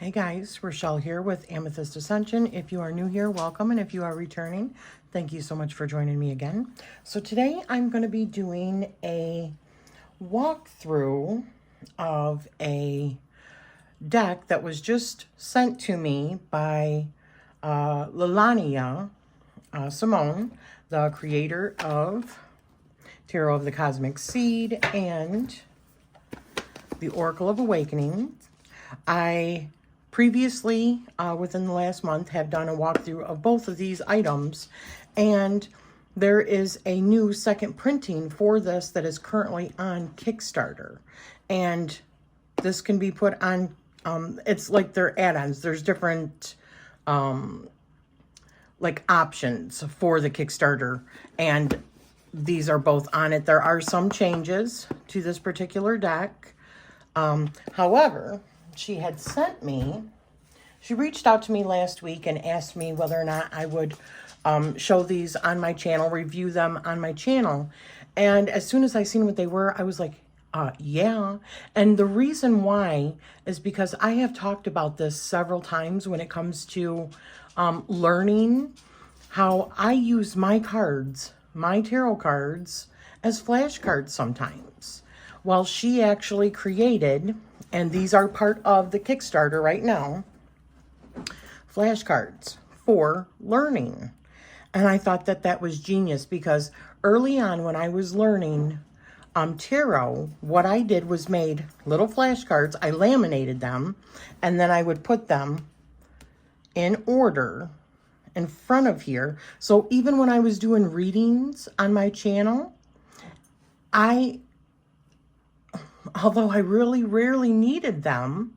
Hey guys, Rachele here with Amethyst Ascension. If you are new here, welcome. And if you are returning, thank you so much for joining me again. So today I'm going to be doing a walkthrough of a deck that was just sent to me by Lilania Simone, the creator of Tarot of the Cosmic Seed and the Oracle of Awakening. I previously, within the last month, have done a walkthrough of both of these items, and there is a new second printing for this that is currently on Kickstarter, and this can be put on, it's like they're add-ons. There's different like options for the Kickstarter, and these are both on it. There are some changes to this particular deck. However, she had sent me, she reached out to me last week and asked me whether or not I would show these on my channel, review them on my channel. And as soon as I seen what they were, I was like, yeah. And the reason why is because I have talked about this several times when it comes to learning how I use my cards, my tarot cards, as flashcards sometimes. Well, she actually created, and these are part of the Kickstarter right now, flashcards for learning. And I thought that that was genius because early on when I was learning tarot, what I did was made little flashcards. I laminated them, and then I would put them in order in front of here. So even when I was doing readings on my channel, although I really rarely needed them,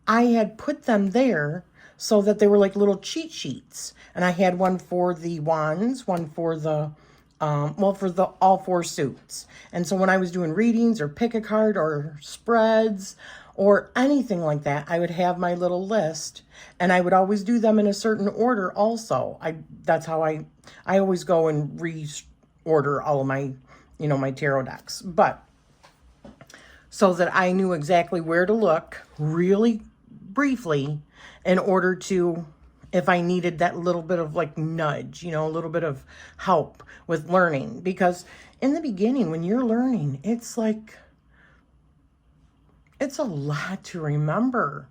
I had put them there so that they were like little cheat sheets. And I had one for the wands, one for the, for the all four suits. And so when I was doing readings or pick a card or spreads or anything like that, I would have my little list, and I would always do them in a certain order also. That's how I always go and reorder all of my, my tarot decks. But so that I knew exactly where to look really briefly in order to, if I needed that little bit of like nudge, a little bit of help with learning. Because in the beginning, when you're learning, it's like, it's a lot to remember.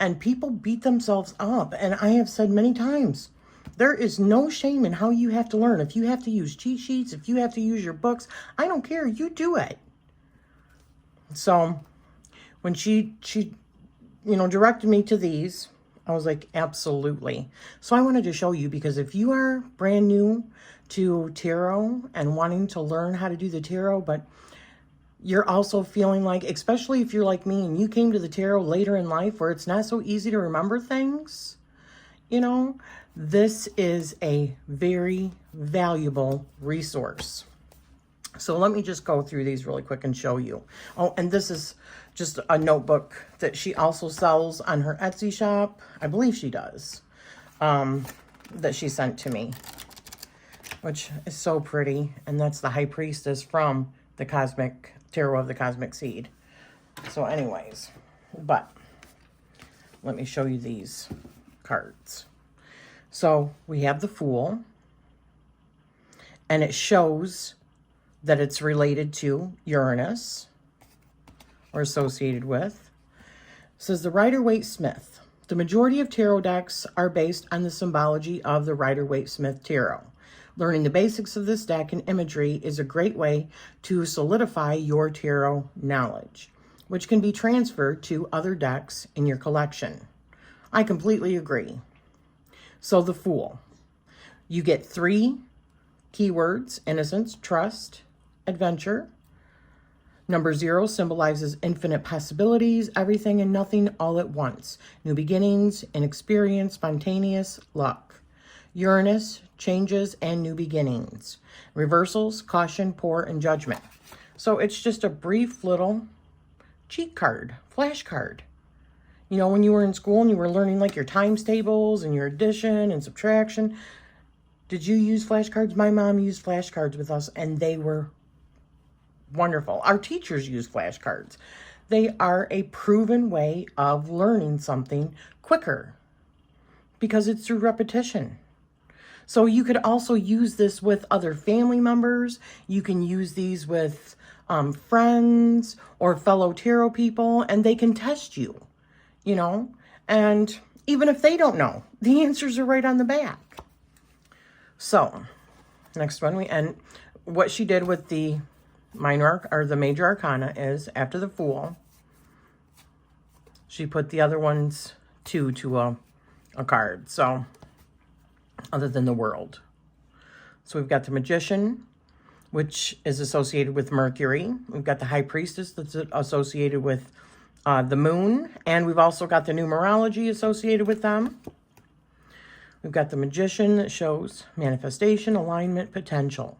And people beat themselves up. And I have said many times, there is no shame in how you have to learn. If you have to use cheat sheets, if you have to use your books, I don't care, you do it. So when she directed me to these, I was like, absolutely. So I wanted to show you, because if you are brand new to tarot and wanting to learn how to do the tarot, but you're also feeling like, especially if you're like me and you came to the tarot later in life where it's not so easy to remember things, this is a very valuable resource. So let me just go through these really quick and show you. Oh, and this is just a notebook that she also sells on her Etsy shop. I believe she does. That she sent to me, which is so pretty. And that's the High Priestess from the Tarot of the Cosmic Seed. So anyways, but let me show you these cards. So we have the Fool, and it shows that it's related to Uranus or associated with. It says the Rider-Waite-Smith. The majority of tarot decks are based on the symbology of the Rider-Waite-Smith tarot. Learning the basics of this deck and imagery is a great way to solidify your tarot knowledge, which can be transferred to other decks in your collection. I completely agree. So the Fool. You get 3 keywords: innocence, trust, adventure. Number 0 symbolizes infinite possibilities, everything and nothing all at once. New beginnings, inexperience, spontaneous, luck. Uranus, changes and new beginnings. Reversals, caution, poor, and judgment. So it's just a brief little cheat card, flashcard. When you were in school and you were learning like your times tables and your addition and subtraction, did you use flashcards? My mom used flashcards with us, and they were wonderful. Our teachers use flashcards. they are a proven way of learning something quicker because it's through repetition. So you could also use this with other family members. You can use these with friends or fellow tarot people, and they can test you, you know, and even if they don't know, the answers are right on the back. So next one, and what she did with the the major arcana is, after the Fool, she put the other ones to a card. So other than the World. So we've got the Magician, which is associated with Mercury. We've got the High Priestess that's associated with the Moon. And we've also got the Numerology associated with them. We've got the Magician that shows manifestation, alignment, potential.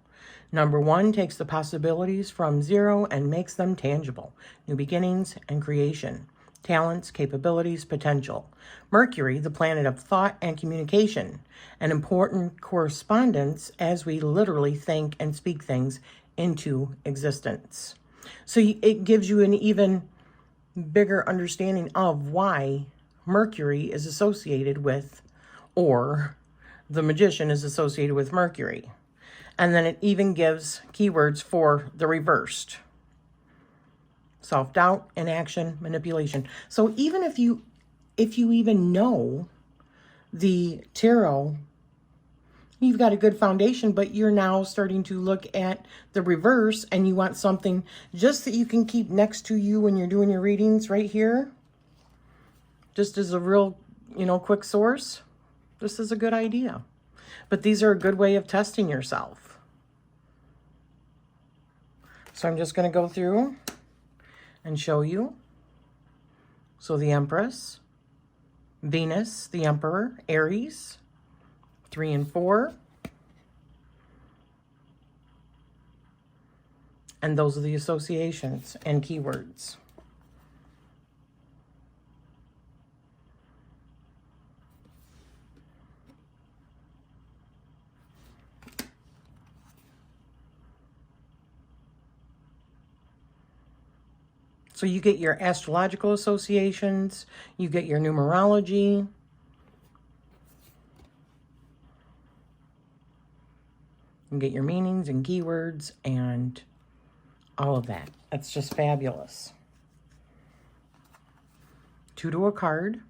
Number 1 takes the possibilities from 0 and makes them tangible. New beginnings and creation. Talents, capabilities, potential. Mercury, the planet of thought and communication. An important correspondence as we literally think and speak things into existence. So it gives you an even bigger understanding of why Mercury is associated with, or the Magician is associated with Mercury. And then it even gives keywords for the reversed. Self-doubt, inaction, manipulation. So even if you even know the tarot, you've got a good foundation, but you're now starting to look at the reverse and you want something just that you can keep next to you when you're doing your readings right here, just as a real, quick source, this is a good idea. But these are a good way of testing yourself. So I'm just going to go through and show you. So the Empress, Venus, the Emperor, Aries, 3 and 4. And those are the associations and keywords. So you get your astrological associations, you get your numerology, you get your meanings and keywords and all of that. That's just fabulous. 2 to a card.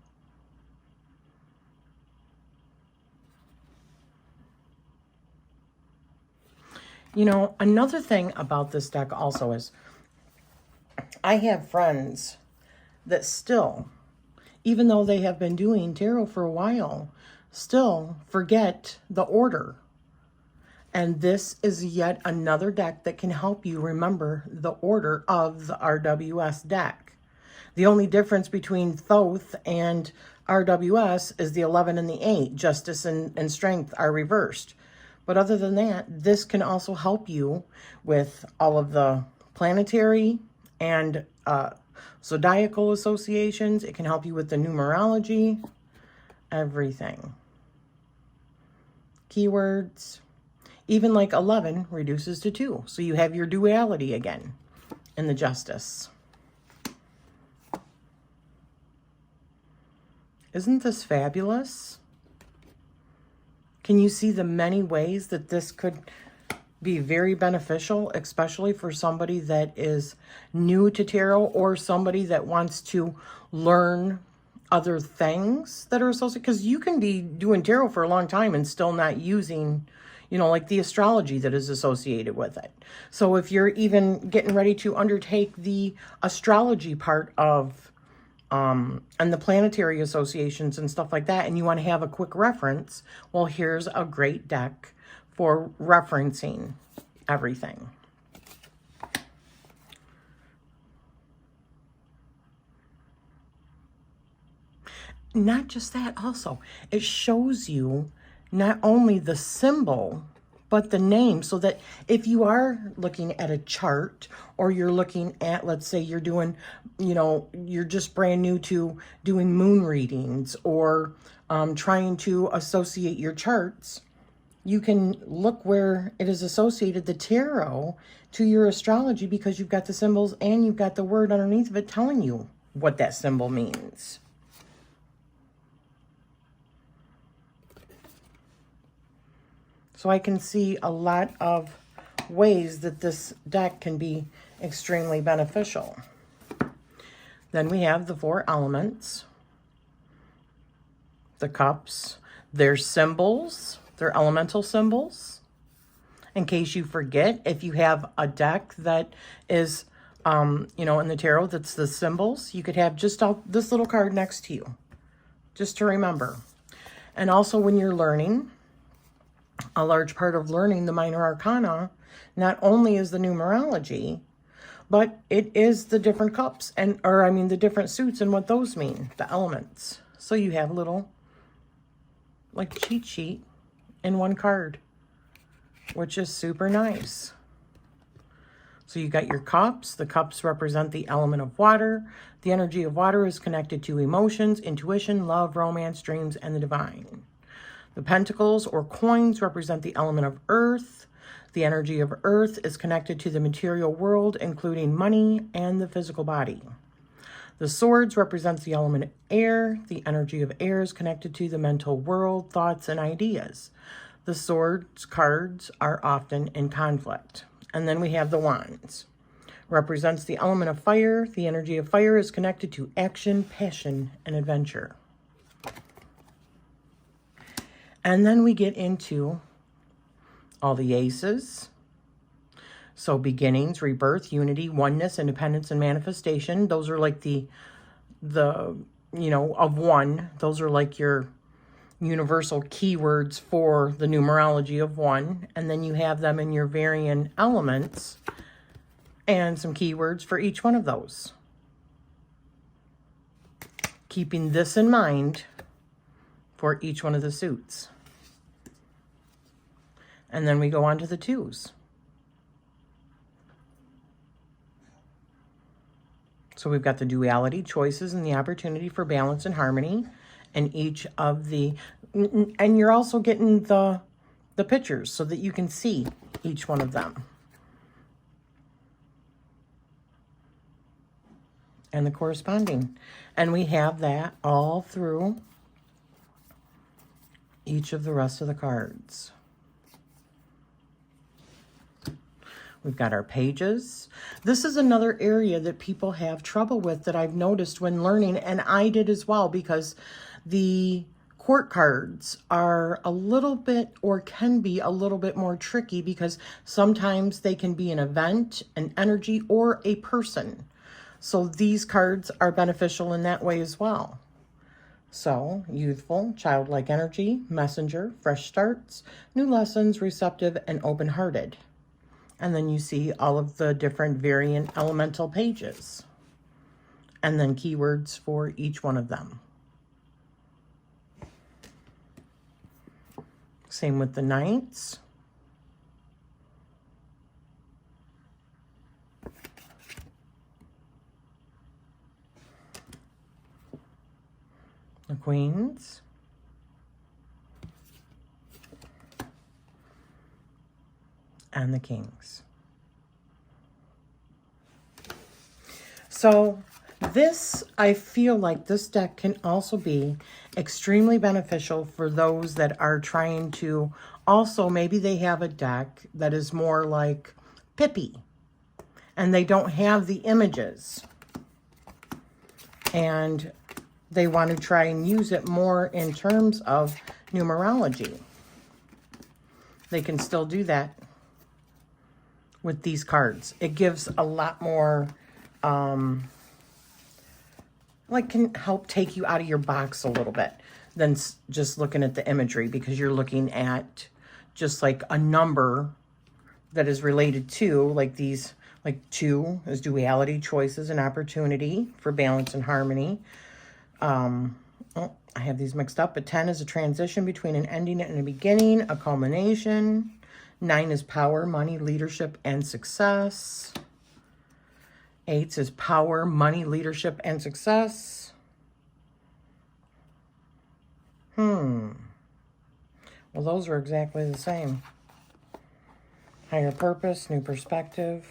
Another thing about this deck also is I have friends that still, even though they have been doing tarot for a while, still forget the order. And this is yet another deck that can help you remember the order of the RWS deck. The only difference between Thoth and RWS is the 11 and the 8. Justice and Strength are reversed. But other than that, this can also help you with all of the planetary and zodiacal associations. It can help you with the numerology, everything. Keywords. Even like 11 reduces to 2. So you have your duality again in the Justice. Isn't this fabulous? Can you see the many ways that this could be very beneficial, especially for somebody that is new to tarot or somebody that wants to learn other things that are associated? Because you can be doing tarot for a long time and still not using, like the astrology that is associated with it. So if you're even getting ready to undertake the astrology part of and the planetary associations and stuff like that, and you want to have a quick reference, well, here's a great deck for referencing everything. Not just that, also, it shows you not only the symbol, but the name, so that if you are looking at a chart or you're looking at, let's say you're doing, you're just brand new to doing moon readings or trying to associate your charts, you can look where it is associated, the tarot, to your astrology, because you've got the symbols and you've got the word underneath of it telling you what that symbol means. So I can see a lot of ways that this deck can be extremely beneficial. Then we have the 4 elements, the cups, their symbols, their elemental symbols. In case you forget, if you have a deck that is, you know, in the tarot, that's the symbols, you could have just this little card next to you, just to remember. And also when you're learning, a large part of learning the minor arcana, not only is the numerology, but it is the different cups the different suits and what those mean, the elements. So you have a little, like, cheat sheet in one card, which is super nice. So you got your cups. The cups represent the element of water. The energy of water is connected to emotions, intuition, love, romance, dreams, and the divine. The pentacles or coins represent the element of earth. The energy of earth is connected to the material world, including money and the physical body. The swords represents the element of air. The energy of air is connected to the mental world, thoughts, and ideas. The swords cards are often in conflict. And then we have the wands. Represents the element of fire. The energy of fire is connected to action, passion, and adventure. And then we get into all the aces. So beginnings, rebirth, unity, oneness, independence, and manifestation. Those are like the you know, of one. Those are like your universal keywords for the numerology of one. And then you have them in your varying elements and some keywords for each one of those. Keeping this in mind for each one of the suits. And then we go on to the twos. So we've got the duality, choices, and the opportunity for balance and harmony in each of the, and you're also getting the pictures so that you can see each one of them. And the corresponding. And we have that all through each of the rest of the cards. We've got our pages. This is another area that people have trouble with that I've noticed when learning, and I did as well, because the court cards are a little bit, or can be a little bit more tricky, because sometimes they can be an event, an energy, or a person. So these cards are beneficial in that way as well. So, youthful, childlike energy, messenger, fresh starts, new lessons, receptive, and open-hearted. And then you see all of the different variant elemental pages. And then keywords for each one of them. Same with the knights. The queens. And the kings. So this, I feel like this deck can also be extremely beneficial for those that are trying to, also maybe they have a deck that is more like Pippi and they don't have the images and they want to try and use it more in terms of numerology. They can still do that with these cards. It gives a lot more, like, can help take you out of your box a little bit than just looking at the imagery, because you're looking at just like a number that is related to, like these, like 2 is duality, choices, and opportunity for balance and harmony. Oh, I have these mixed up, but 10 is a transition between an ending and a beginning, a culmination. 9 is power, money, leadership, and success. 8 is power, money, leadership, and success. Well, Well, those are exactly the same. Higher purpose, new perspective.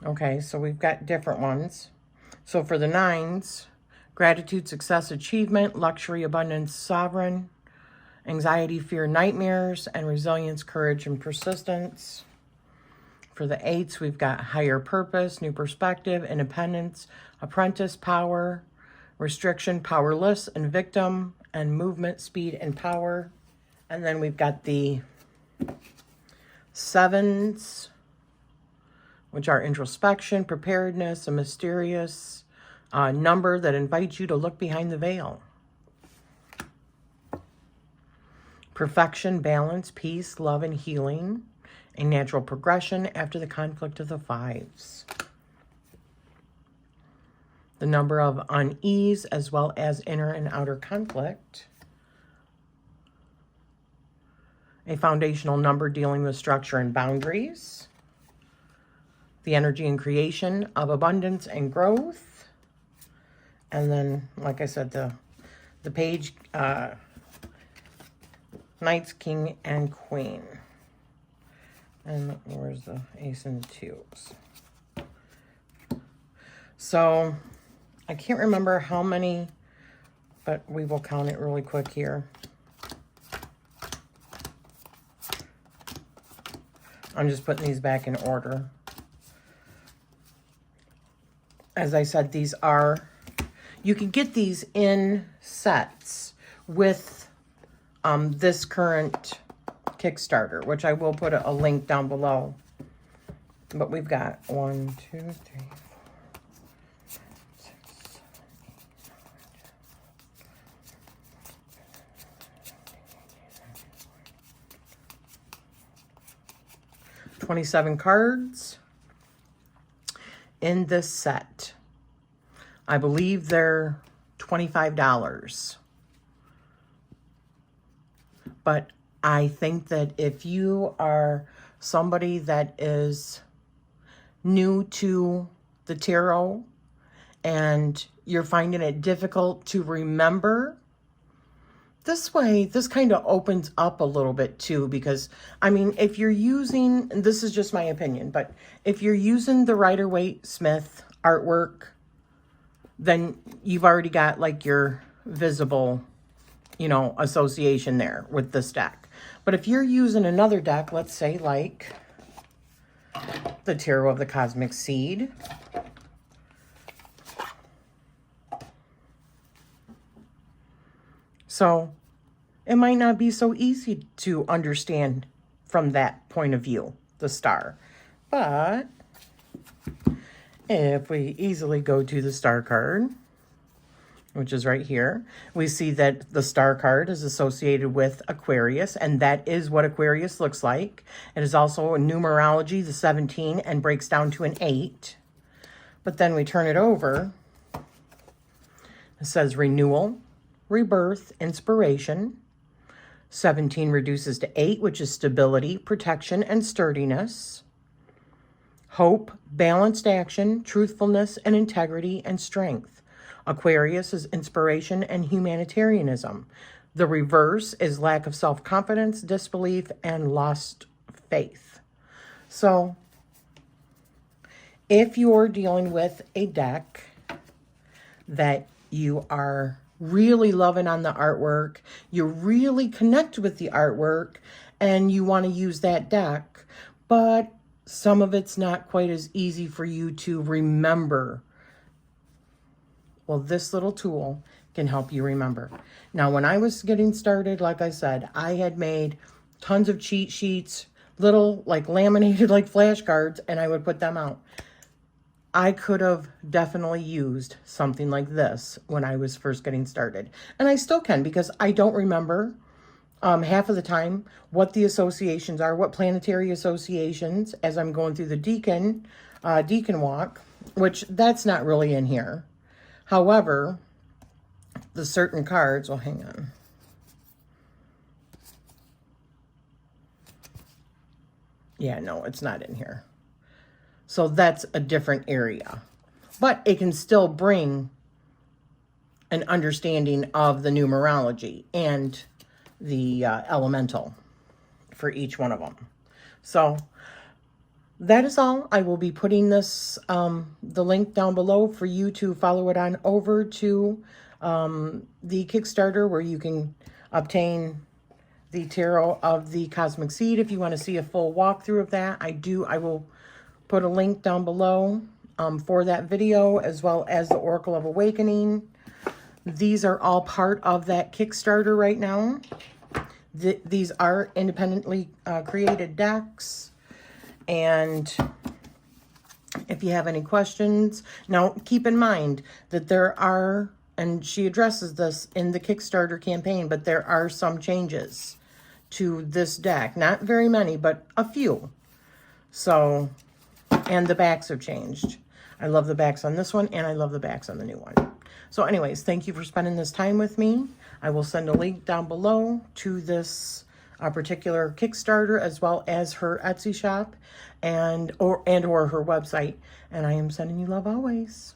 Okay, so we've got different ones. So for the 9s, gratitude, success, achievement, luxury, abundance, sovereign, anxiety, fear, nightmares, and resilience, courage, and persistence. For the 8s, we've got higher purpose, new perspective, independence, apprentice, power, restriction, powerless, and victim, and movement, speed, and power. And then we've got the 7s, which are introspection, preparedness, a mysterious number that invites you to look behind the veil. Perfection, balance, peace, love, and healing. A natural progression after the conflict of the 5s. The number of unease as well as inner and outer conflict. A foundational number dealing with structure and boundaries. The energy and creation of abundance and growth. And then, like I said, the page, Knights, King, and Queen. And where's the Ace and 2s? So, I can't remember how many, but we will count it really quick here. I'm just putting these back in order. As I said, these are, you can get these in sets with this current Kickstarter, which I will put a link down below. But we've got 1, 2, 3, 4, 5, 6, 7, 8, 9, 10, 27 cards in this set. I believe they're $25. But I think that if you are somebody that is new to the tarot and you're finding it difficult to remember, this way, this kind of opens up a little bit too, because, I mean, if you're using, and this is just my opinion, but if you're using the Rider-Waite-Smith artwork, then you've already got like your visible, you know, association there with this deck. But if you're using another deck, let's say like the Tarot of the Cosmic Seed, so it might not be so easy to understand from that point of view, the star. But if we easily go to the star card, which is right here, we see that the star card is associated with Aquarius, and that is what Aquarius looks like. It is also in numerology, the 17, and breaks down to an 8. But then we turn it over. It says renewal, rebirth, inspiration. 17 reduces to 8, which is stability, protection, and sturdiness. Hope, balanced action, truthfulness, and integrity, and strength. Aquarius is inspiration and humanitarianism. The reverse is lack of self-confidence, disbelief, and lost faith. So, if you're dealing with a deck that you are really loving on the artwork, you really connect with the artwork, and you want to use that deck, but some of it's not quite as easy for you to remember, well, this little tool can help you remember. Now, when I was getting started, like I said, I had made tons of cheat sheets, little like laminated like flashcards, and I would put them out. I could have definitely used something like this when I was first getting started. And I still can, because I don't remember half of the time what the associations are, what planetary associations, as I'm going through the Deacon walk, which that's not really in here. However, the certain cards, well, hang on. Yeah, no, it's not in here. So that's a different area. But it can still bring an understanding of the numerology and the elemental for each one of them. So that is all. I will be putting this, the link down below for you to follow it on over to the Kickstarter, where you can obtain the Tarot of the Cosmic Seed. If you want to see a full walkthrough of that, I will put a link down below for that video, as well as the Oracle of Awakening. These are all part of that Kickstarter right now. These are independently created decks. And if you have any questions, now keep in mind that there are, and she addresses this in the Kickstarter campaign, but there are some changes to this deck. Not very many, but a few. So, and the backs have changed. I love the backs on this one, and I love the backs on the new one. So anyways, thank you for spending this time with me. I will send a link down below to this particular Kickstarter, as well as her Etsy shop and or her website. And I am sending you love always.